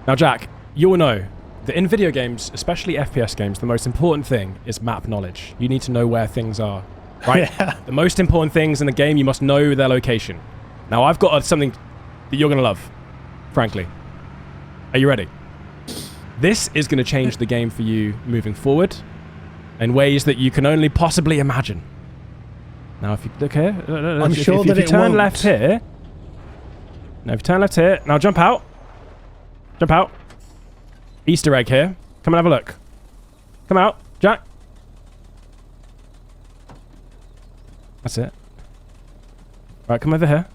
Now, Jack, you'll know that in video games, especially FPS games, the most important thing is map knowledge. You need to know where things are, right? Yeah. The most important things in the game, you must know their location. Now, I've got something that you're going to love, frankly. Are you ready? This is going to change the game for you moving forward in ways that you can only possibly imagine. Now, if you look here, I'm sure that if you turn left here, now if you turn left here, now jump out. Jump out. Easter egg here. Come and have a look. Come out, Jack. That's it. Right, come over here.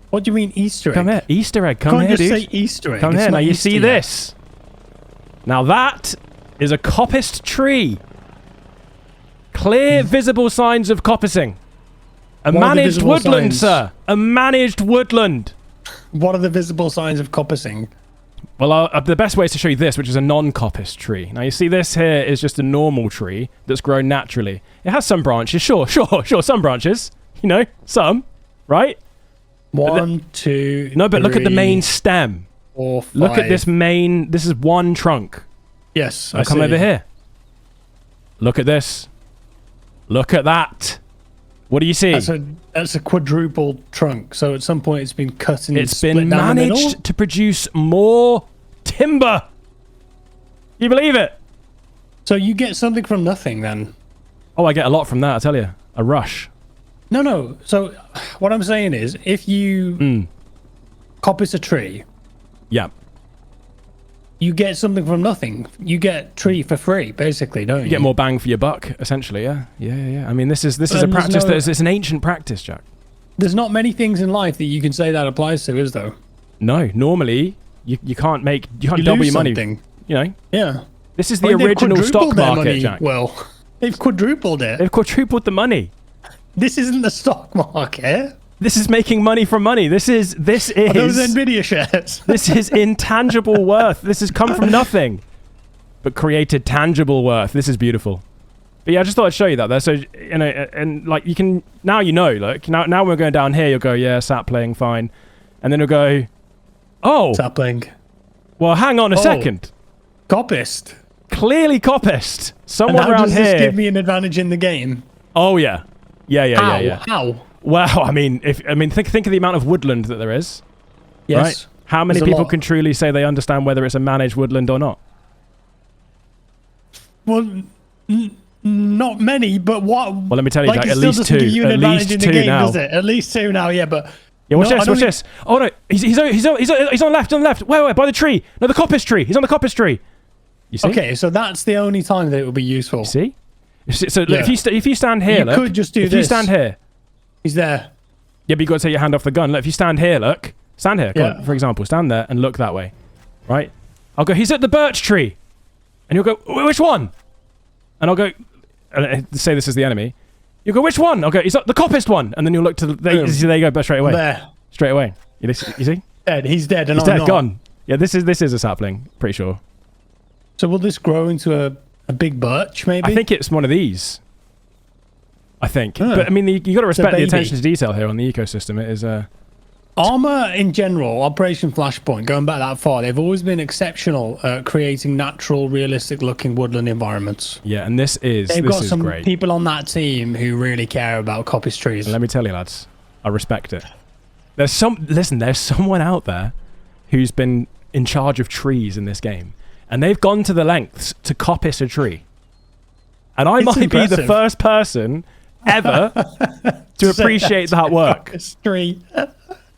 What do you mean Easter egg? Come here. Easter egg. Come here, dude. Can't just say Easter egg. Come It's here. not Now you Easter see yet. this. Now that is a coppiced tree. Clear visible signs of coppicing. A What are the managed visible woodland, signs? sir. A managed woodland. What are the visible signs of coppicing? Well, the best way is to show you this, which is a non-coppiced tree. Now, you see this here is just a normal tree that's grown naturally. It has some branches, sure, some branches. You know, some, right? One, two, No, but look at the three, main stem. 4, 5. Look at this main, this is one trunk. Yes, Now come over here. Look at this. Look at that. What do you see? That's a quadruple trunk. So at some point it's been cut and It's split been down the middle. managed to produce more timber. You believe it? So you get something from nothing then? Oh, I get a lot from that, I tell you. A rush. No. So what I'm saying is, if you coppice a tree, Yeah. you get something from nothing. You get tree for free, basically, don't you? You get more bang for your buck, essentially, yeah. Yeah. I mean, this is a And there's practice no- it's an ancient practice, Jack. There's not many things in life that you can say that applies to, is there? No, normally you can't You double lose your money. something. You know, Yeah. this is the I mean, they've original stock quadrupled their market, money. Jack. Well, they've quadrupled it. They've quadrupled the money. This isn't the stock market. This is making money from money. This is Are those Nvidia shares? this is intangible worth. This has come from nothing, but created tangible worth. This is beautiful. But yeah, I just thought I'd show you that there. So, you know, and like you can, now you know, look, now we're going down here, you'll go, yeah, sapling, fine. And then you'll go, oh, Sapling. well, hang on a second. Coppiced. Clearly coppiced. And Someone how around does here. this give me an advantage in the game? Oh, yeah. Yeah. How? Wow, I mean, think of the amount of woodland that there is. Yes. Right? How many There's a people lot. can truly say they understand whether it's a managed woodland or not? Well, not many, but what? Well, let me tell you, Like, Jack, it at still least doesn't two. give you an At advantage least in the two game, now. does it? At least two now, yeah, but... Yeah, watch No, I this, don't watch this. Oh no, he's on left, Wait, by the tree. No, the coppice tree. He's on the coppice tree. You see? Okay, so that's the only time that it will be useful. You see? So look, Yeah. if you stand here, You look. could just do if you this. stand here. He's there. Yeah, but you got to take your hand off the gun. Look, if you stand here, look. Stand here, come Yeah. on, for example. Stand there and look that way. Right? I'll go, he's at the birch tree. And you'll go, which one? And I'll go, say this is the enemy. You'll go, which one? I'll go, he's at the coppiced one. And then you'll look to there you go, but straight away. There. Straight away. You see? Dead. He's dead, and He's I'm dead, not. gone. Yeah, this is a sapling, pretty sure. So will this grow into a big birch, maybe? I think it's one of these. I think. Huh. But I mean, you got to respect the baby. attention to detail here on the ecosystem. It is Arma in general, Operation Flashpoint, going back that far, they've always been exceptional at creating natural, realistic-looking woodland environments. yeah, and this is Some great. people on that team who really care about coppice trees. And let me tell you, lads, I respect it. There's someone out there who's been in charge of trees in this game, and they've gone to the lengths to coppice a tree. And I It's might be the impressive. first person ever to appreciate that work. Coppice tree.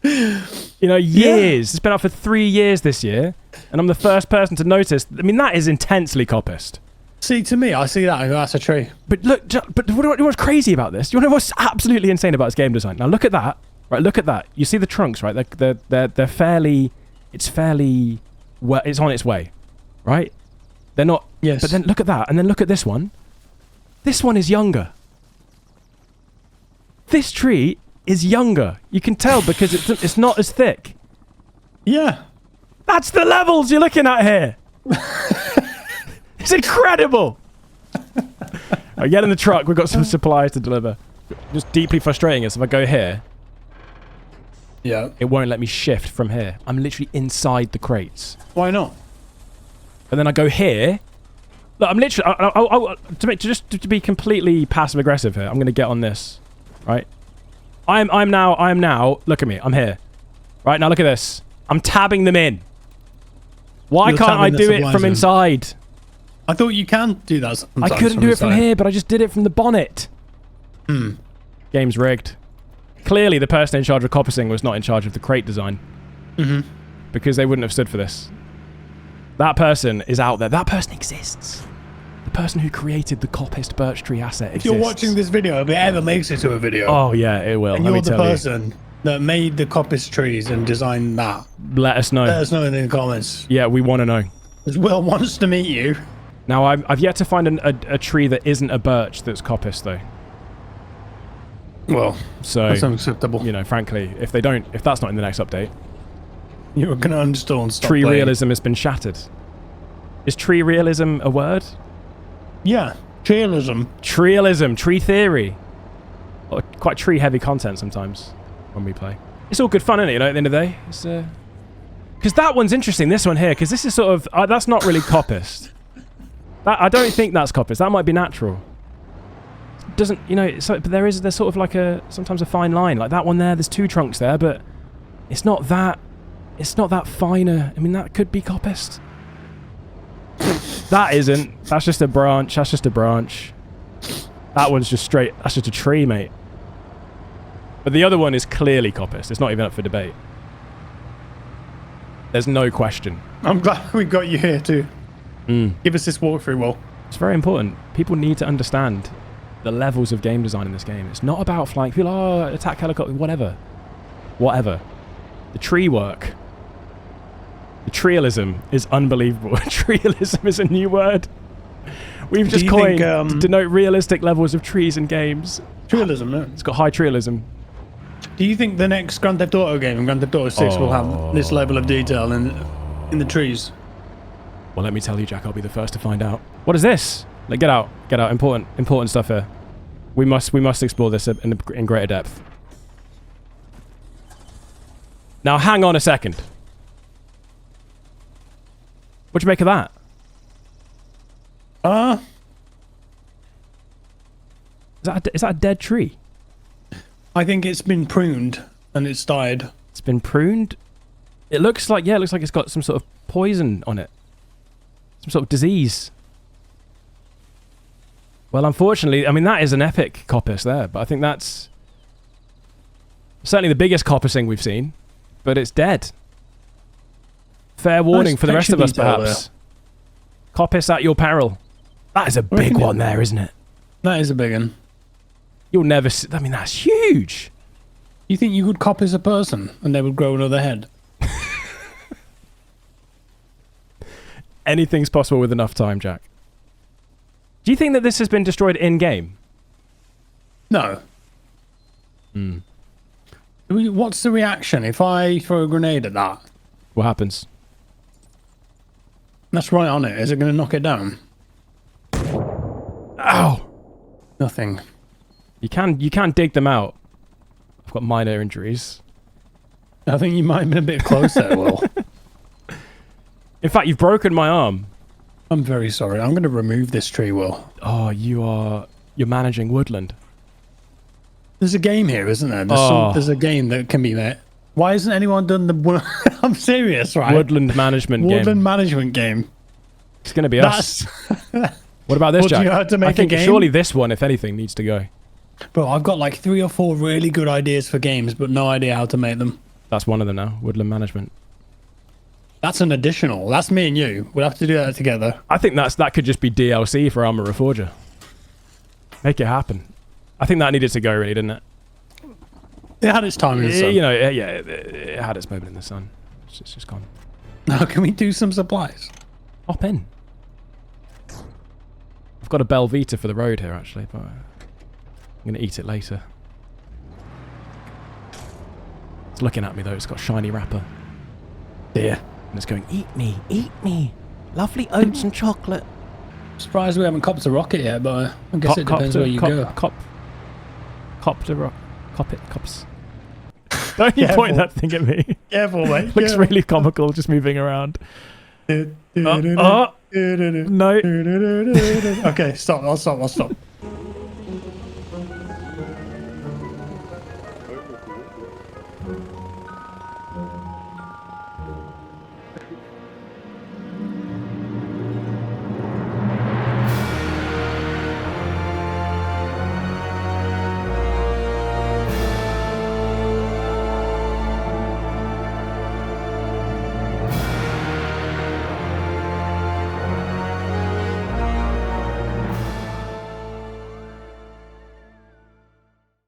You know, years. It's been out for 3 years this year, and I'm the first person to notice. I mean, that is intensely coppiced. See, to me, I see that and go, that's a tree. But look, what's crazy about this? You want to know what's absolutely insane about its game design? Now look at that. Right, look at that. You see the trunks, right? They're fairly. It's fairly. Well, it's on its way, right? They're not. Yes. But then look at that, and then look at this one. This one is younger. This tree is younger. You can tell because it's not as thick. Yeah. That's the levels you're looking at here. It's incredible. Right, get in the truck. We've got some supplies to deliver. Just deeply frustrating us. If I go here, Yeah. it won't let me shift from here. I'm literally inside the crates. Why not? And then I go here. Look, I'm literally... to be completely passive-aggressive here, I'm going to get on this. Right? I am now... Look at me. I'm here. Right, now look at this. I'm tabbing them in. Why can't I do it from inside? I thought you can do that sometimes. I couldn't do it from here, but I just did it from the bonnet. Game's rigged. Clearly, the person in charge of coppicing was not in charge of the crate design. Because they wouldn't have stood for this. That person is out there. That person exists. The person who created the coppiced birch tree asset exists. If you're watching this video, if it ever makes it to a video. Oh, yeah, it will. And you're the person that made the coppiced trees and designed that. Let us know. Let us know in the comments. Yeah, we want to know. Because Will wants to meet you. Now, I've yet to find a tree that isn't a birch that's coppiced, though. Well, so that's unacceptable. You know, frankly, if that's not in the next update, you're going to uninstall and stop tree playing. realism has been shattered. Is tree realism a word? Yeah, treeism. Treeism, tree theory. Well, quite tree-heavy content sometimes when we play. It's all good fun, isn't it? You know, at the end of the day, it's because that one's interesting. This one here, because this is sort of that's not really coppiced. I don't think that's coppiced. That might be natural. Doesn't, you know, but there's sort of like sometimes a fine line. Like that one there, there's two trunks there, but it's not that finer. I mean, that could be coppiced. That isn't. That's just a branch. That's just a branch. That one's just straight. That's just a tree, mate. But the other one is clearly coppiced. It's not even up for debate. There's no question. I'm glad we got you here too. Give us this walkthrough, Will. It's very important. People need to understand the levels of game design in this game. It's not about flying. People, attack helicopter, whatever. The tree work. The treeism is unbelievable. Treeism is a new word. We've just coined to denote realistic levels of trees in games. Treeism, yeah. It's got high treeism. Do you think the next Grand Theft Auto game and Grand Theft Auto 6 will have this level of detail in the trees? Well, let me tell you, Jack, I'll be the first to find out. What is this? Like, get out. Important stuff here. We must explore this in greater depth. Now, hang on a second. What'd you make of that? Is that a dead tree? I think it's been pruned and it's died. It's been pruned? It looks like it's got some sort of poison on it. Some sort of disease. Well, unfortunately, I mean, that is an epic coppice there, but I think that's certainly the biggest coppicing we've seen, but it's dead. Fair warning for the rest of us, perhaps. Coppice at your peril. That is a big one there, isn't it? That is a big one. You'll never see... I mean, that's huge. You think you could coppice a person and they would grow another head? Anything's possible with enough time, Jack. Do you think that this has been destroyed in-game? No. What's the reaction if I throw a grenade at that? What happens? That's right on it. Is it going to knock it down? Ow! Nothing. You can dig them out. I've got minor injuries. I think you might have been a bit close there, Will. In fact, you've broken my arm. I'm very sorry. I'm going to remove this tree, Will. Oh, you're managing woodland. There's a game here, isn't there? There's a game that can be made. Why hasn't anyone done the... I'm serious, right? Woodland management game. Woodland management game. It's going to be us. What about this, Jack? You have to make I think a game? surely this one, if anything, needs to go. Bro, I've got like 3 or 4 really good ideas for games, but no idea how to make them. That's one of them now. Woodland management. That's an additional. That's me and you. We'll have to do that together. I think that could just be DLC for Arma Reforger. Make it happen. I think that needed to go, really, didn't it? It had its time in the sun. You know, yeah, it had its moment in the sun. It's just gone. Now, can we do some supplies? Hop in. I've got a Belvita for the road here, actually, but I'm going to eat it later. It's looking at me, though. It's got a shiny wrapper. Yeah. And it's going, eat me, lovely oats and chocolate. Surprised we haven't copped a rocket yet, but I guess it depends where you go. Cop to rock. Cop it, cops. Don't you point Careful. that thing at me. Careful, mate. Looks really comical just moving around. No. Okay, stop. I'll stop.